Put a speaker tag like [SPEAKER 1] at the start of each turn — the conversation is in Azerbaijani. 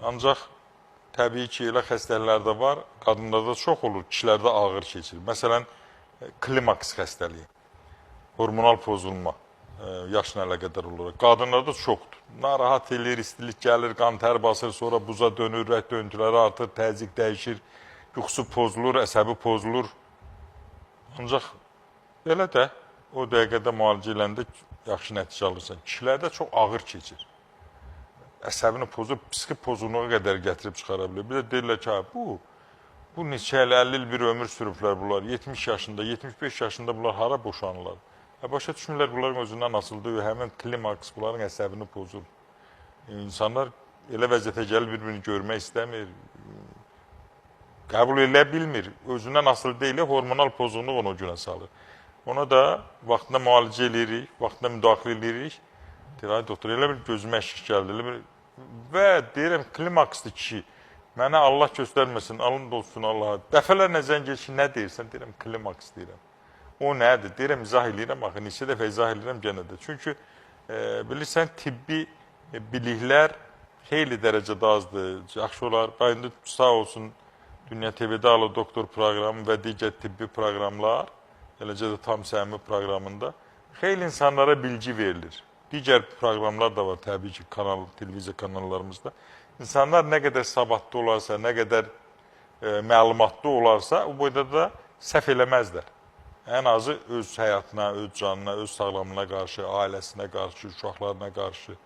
[SPEAKER 1] Ancaq təbii ki, elə xəstəliklər də var, qadınlarda çox olur, kişilərdə ağır keçir. Məsələn, klimaks xəstəliyi, hormonal pozulma, yaşla əlaqədar olaraq. Qadınlarda çoxdur. Narahat edir, istilik gəlir, qan tər basır, sonra buza dönür, rədd döntüləri artır, təzyiq dəyişir, yuxusu pozulur, əsəbi pozulur. Ancaq belə də o dəqiqədə müalicə eləndə yaxşı nəticə alırsan. Kişilərdə çox ağır keçir. Əsəbini pozub, psixi pozulluğa qədər gətirib çıxara bilir. Bir də deyirlər ki, bu neçə il, 50 il bir ömür sürüblər bunlar. 70 yaşında, 75 yaşında bunlar hara boşanırlar. Başa düşmürlər bunların özündən asıldığı, həmin klimaks bunların əsəbini pozur. İnsanlar elə vəziyyətə gəlir, bir-birini görmək istəmir. Qəbul elə bilmir. Özündən asılı deyil, hormonal pozğunluq onu o günə salır. Ona da vaxtında müalicə edirik, vaxtında müdaxilə edirik. Deyir, ay doktor, elə bir gözümə əşik gəldi. Və deyirəm, klimaksdır ki, mənə Allah göstərməsin, alın olsun Allaha. Dəfələrlə zəng gəlir ki, nə deyirsən? Deyirəm, klimaks deyirəm. O nədir? Deyirəm, izah edirəm, axı, neçə dəfə izah edirəm gənə də. Çünki bilirsən, tibbi biliklər xeyli dərəcədə azdır, yaxşı olar. Qayında sağ olsun, Dünya TV-də Alo Doktor proqramı və digər tibbi proqramlar, eləcə də Tam Səmimi proqramında xeyli insanlara bilgi verilir. Digər proqramlar da var təbii ki, televiziya kanallarımızda. İnsanlar nə qədər savadlı olarsa, nə qədər məlumatlı olarsa, o boyda da səhv eləməzlər. Ən azı öz həyatına, öz canına, öz sağlamlığına qarşı, ailəsinə qarşı, uşaqlarına qarşı.